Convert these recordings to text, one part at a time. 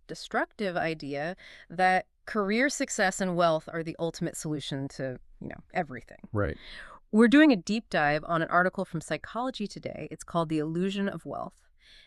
self-destructive idea that career success and wealth are the ultimate solution to, everything. Right. We're doing a deep dive on an article from Psychology Today. It's called The Illusion of Wealth,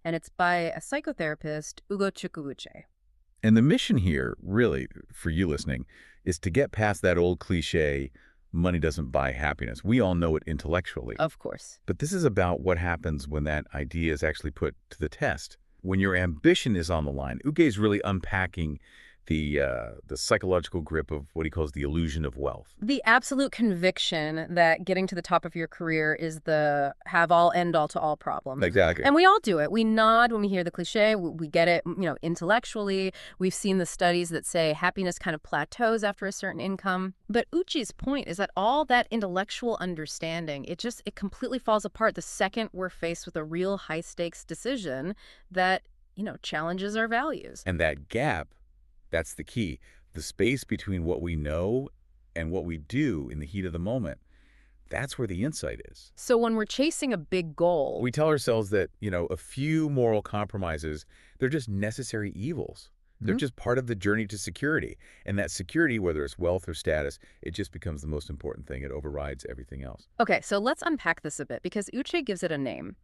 and it's by a psychotherapist, Ugo Chukwueze. And the mission here, really, for you listening, is to get past that old cliche, money doesn't buy happiness. We all know it intellectually. Of course. But this is about what happens when that idea is actually put to the test. When your ambition is on the line, Uge is really unpacking the psychological grip of what he calls the illusion of wealth. The absolute conviction that getting to the top of your career is the have-all, end-all to all problem. Exactly. And we all do it. We nod when we hear the cliche. We get it, intellectually. We've seen the studies that say happiness kind of plateaus after a certain income. But Uchi's point is that all that intellectual understanding, it completely falls apart the second we're faced with a real high-stakes decision that, challenges our values. And that gap, that's the key. The space between what we know and what we do in the heat of the moment, that's where the insight is. So when we're chasing a big goal, We tell ourselves that, a few moral compromises, they're just necessary evils. They're just part of the journey to security. And that security, whether it's wealth or status, it just becomes the most important thing. It overrides everything else. Okay, so let's unpack this a bit because Uche gives it a name.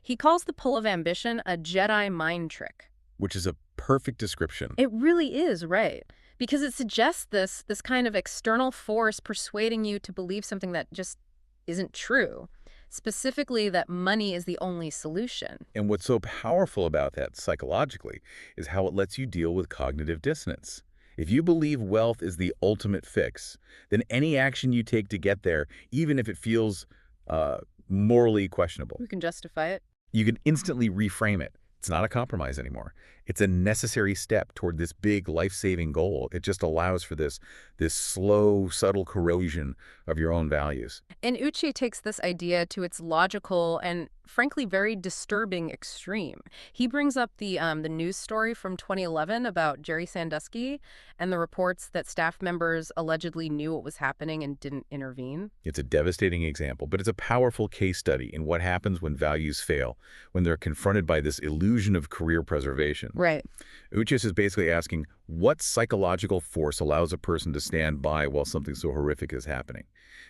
He calls the pull of ambition a Jedi mind trick. Which is a perfect description. It really is, right? Because it suggests this kind of external force persuading you to believe something that just isn't true. Specifically, that money is the only solution. And what's so powerful about that psychologically is how it lets you deal with cognitive dissonance. If you believe wealth is the ultimate fix, then any action you take to get there, even if it feels morally questionable, You can justify it. you can instantly reframe it. It's not a compromise anymore. It's a necessary step toward this big life-saving goal. It just allows for this slow, subtle corrosion of your own values. And Uche takes this idea to its logical and, frankly, very disturbing extreme. He brings up the news story from 2011 about Jerry Sandusky and the reports that staff members allegedly knew what was happening and didn't intervene. It's a devastating example, but it's a powerful case study in what happens when values fail, when they're confronted by this illusion of career preservation. Right. Uchis is basically asking, what psychological force allows a person to stand by while something so horrific is happening?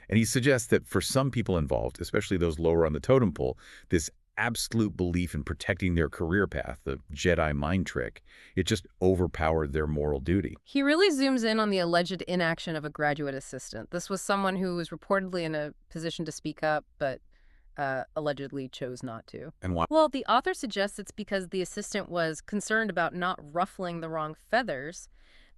And he suggests that for some people involved, especially those lower on the totem pole, this absolute belief in protecting their career path, the Jedi mind trick, it just overpowered their moral duty. He really zooms in on the alleged inaction of a graduate assistant. This was someone who was reportedly in a position to speak up, but allegedly chose not to. And why? Well, the author suggests it's because the assistant was concerned about not ruffling the wrong feathers.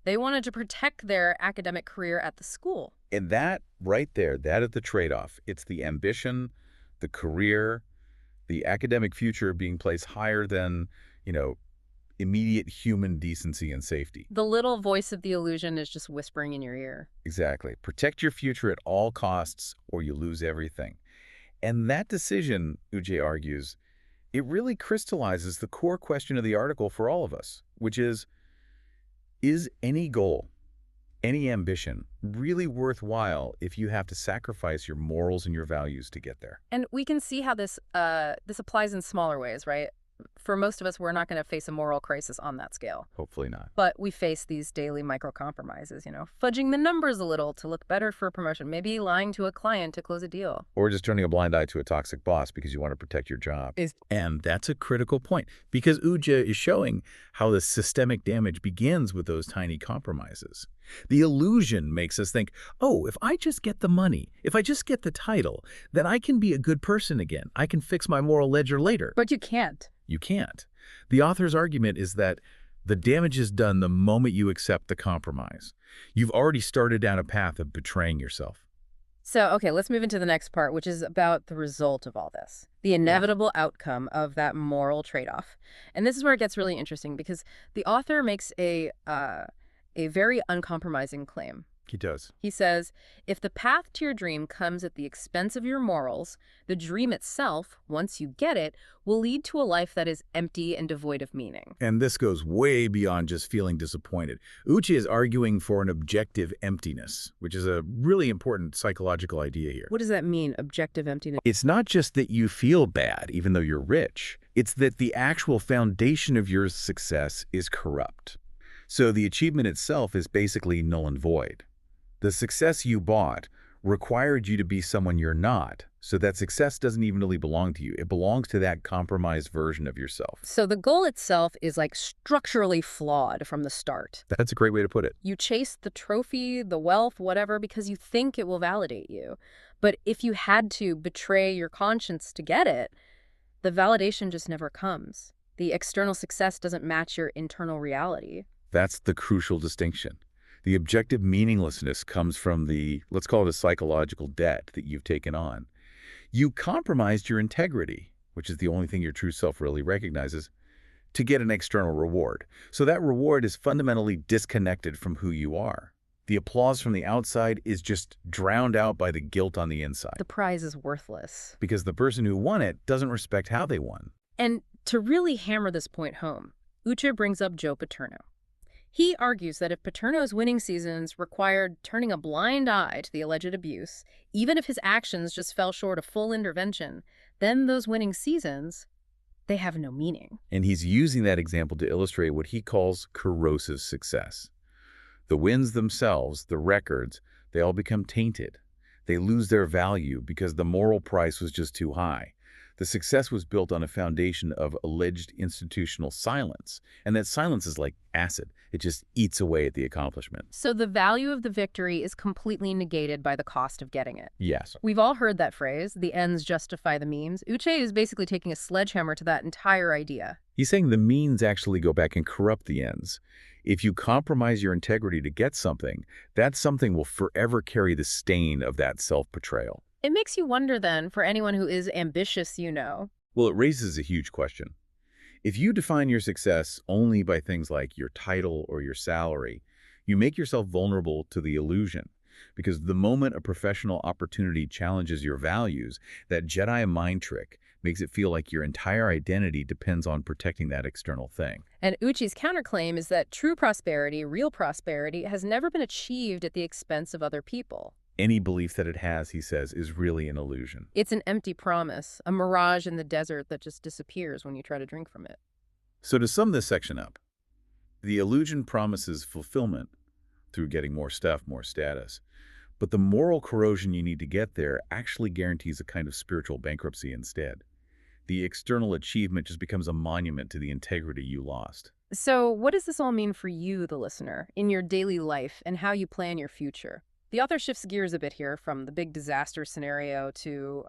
They wanted to protect their academic career at the school. And that right there, that is the trade-off. It's the ambition, the career, the academic future being placed higher than, immediate human decency and safety. The little voice of the illusion is just whispering in your ear. Exactly. Protect your future at all costs or you lose everything. And that decision, Uche argues, it really crystallizes the core question of the article for all of us, which is any goal, any ambition really worthwhile if you have to sacrifice your morals and your values to get there? And we can see how this applies in smaller ways, right? For most of us, we're not going to face a moral crisis on that scale. Hopefully not. But we face these daily micro-compromises, fudging the numbers a little to look better for a promotion, maybe lying to a client to close a deal. Or just turning a blind eye to a toxic boss because you want to protect your job. And that's a critical point because Uja is showing how the systemic damage begins with those tiny compromises. The illusion makes us think, oh, if I just get the money, if I just get the title, then I can be a good person again. I can fix my moral ledger later. But you can't. You can't. The author's argument is that the damage is done the moment you accept the compromise. You've already started down a path of betraying yourself. So, okay, let's move into the next part, which is about the result of all this, the inevitable outcome of that moral trade-off. And this is where it gets really interesting because the author makes a very uncompromising claim. He does. He says, if the path to your dream comes at the expense of your morals, the dream itself, once you get it, will lead to a life that is empty and devoid of meaning. And this goes way beyond just feeling disappointed. Uchi is arguing for an objective emptiness, which is a really important psychological idea here. What does that mean, objective emptiness? It's not just that you feel bad, even though you're rich. It's that the actual foundation of your success is corrupt. So the achievement itself is basically null and void. The success you bought required you to be someone you're not, so that success doesn't even really belong to you. It belongs to that compromised version of yourself. So the goal itself is like structurally flawed from the start. That's a great way to put it. You chase the trophy, the wealth, whatever, because you think it will validate you. But if you had to betray your conscience to get it, the validation just never comes. The external success doesn't match your internal reality. That's the crucial distinction. The objective meaninglessness comes from the, let's call it a psychological debt that you've taken on. You compromised your integrity, which is the only thing your true self really recognizes, to get an external reward. So that reward is fundamentally disconnected from who you are. The applause from the outside is just drowned out by the guilt on the inside. The prize is worthless. Because the person who won it doesn't respect how they won. And to really hammer this point home, Uche brings up Joe Paterno. He argues that if Paterno's winning seasons required turning a blind eye to the alleged abuse, even if his actions just fell short of full intervention, then those winning seasons, they have no meaning. And he's using that example to illustrate what he calls corrosive success. The wins themselves, the records, they all become tainted. They lose their value because the moral price was just too high. The success was built on a foundation of alleged institutional silence, and that silence is like acid. It just eats away at the accomplishment. So the value of the victory is completely negated by the cost of getting it. Yes. We've all heard that phrase, the ends justify the means. Uche is basically taking a sledgehammer to that entire idea. He's saying the means actually go back and corrupt the ends. If you compromise your integrity to get something, that something will forever carry the stain of that self-betrayal. It makes you wonder then, for anyone who is ambitious, Well, it raises a huge question. If you define your success only by things like your title or your salary, you make yourself vulnerable to the illusion. Because the moment a professional opportunity challenges your values, that Jedi mind trick makes it feel like your entire identity depends on protecting that external thing. And Uchi's counterclaim is that true prosperity, real prosperity, has never been achieved at the expense of other people. Any belief that it has, he says, is really an illusion. It's an empty promise, a mirage in the desert that just disappears when you try to drink from it. So to sum this section up, the illusion promises fulfillment through getting more stuff, more status. But the moral corrosion you need to get there actually guarantees a kind of spiritual bankruptcy instead. The external achievement just becomes a monument to the integrity you lost. So what does this all mean for you, the listener, in your daily life and how you plan your future? The author shifts gears a bit here from the big disaster scenario to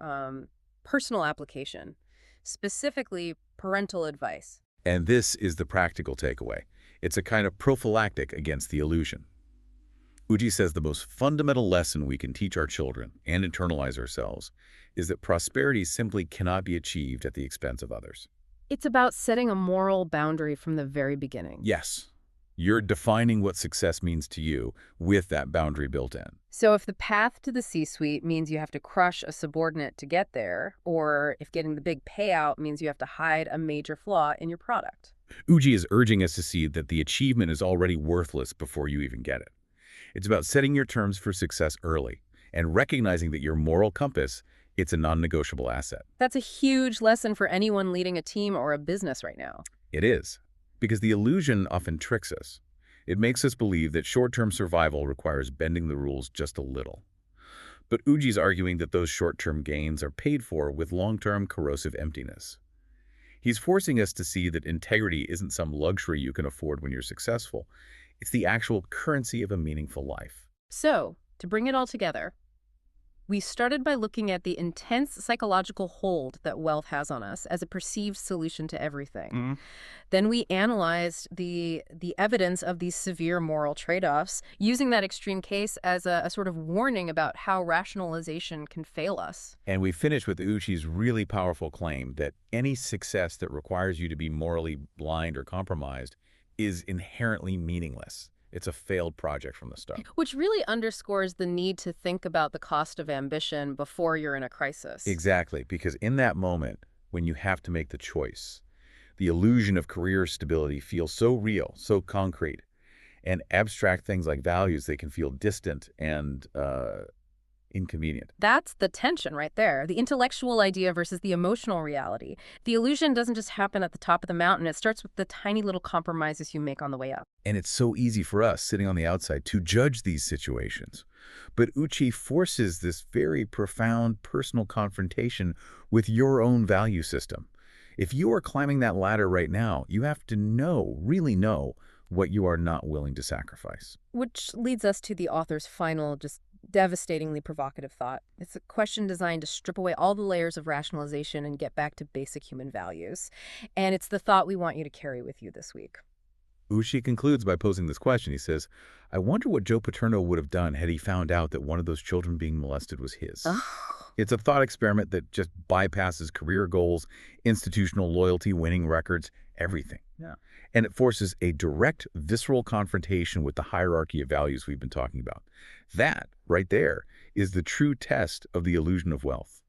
personal application, specifically parental advice. And this is the practical takeaway. It's a kind of prophylactic against the illusion. Uji says the most fundamental lesson we can teach our children and internalize ourselves is that prosperity simply cannot be achieved at the expense of others. It's about setting a moral boundary from the very beginning. Yes, you're defining what success means to you with that boundary built in. So if the path to the C-suite means you have to crush a subordinate to get there, or if getting the big payout means you have to hide a major flaw in your product. Uji is urging us to see that the achievement is already worthless before you even get it. It's about setting your terms for success early and recognizing that your moral compass, it's a non-negotiable asset. That's a huge lesson for anyone leading a team or a business right now. It is, because the illusion often tricks us. It makes us believe that short-term survival requires bending the rules just a little. But Uji's arguing that those short-term gains are paid for with long-term corrosive emptiness. He's forcing us to see that integrity isn't some luxury you can afford when you're successful. It's the actual currency of a meaningful life. So, to bring it all together, we started by looking at the intense psychological hold that wealth has on us as a perceived solution to everything. Then we analyzed the evidence of these severe moral trade-offs, using that extreme case as a sort of warning about how rationalization can fail us. And we finished with Uchi's really powerful claim that any success that requires you to be morally blind or compromised is inherently meaningless. It's a failed project from the start. Which really underscores the need to think about the cost of ambition before you're in a crisis. Exactly, because in that moment, when you have to make the choice, the illusion of career stability feels so real, so concrete, and abstract things like values, they can feel distant and inconvenient. That's the tension right there, the intellectual idea versus the emotional reality. The illusion doesn't just happen at the top of the mountain. It starts with the tiny little compromises you make on the way up. And it's so easy for us, sitting on the outside, to judge these situations. But Uchi forces this very profound personal confrontation with your own value system. If you are climbing that ladder right now, you have to know, really know, what you are not willing to sacrifice. Which leads us to the author's final, just devastatingly provocative thought. It's a question designed to strip away all the layers of rationalization and get back to basic human values. And it's the thought we want you to carry with you this week. Uchi concludes by posing this question. He says, I wonder what Joe Paterno would have done had he found out that one of those children being molested was his. Ugh. It's a thought experiment that just bypasses career goals, institutional loyalty, winning records, everything. Yeah. And it forces a direct, visceral confrontation with the hierarchy of values we've been talking about. That, right there, is the true test of the illusion of wealth.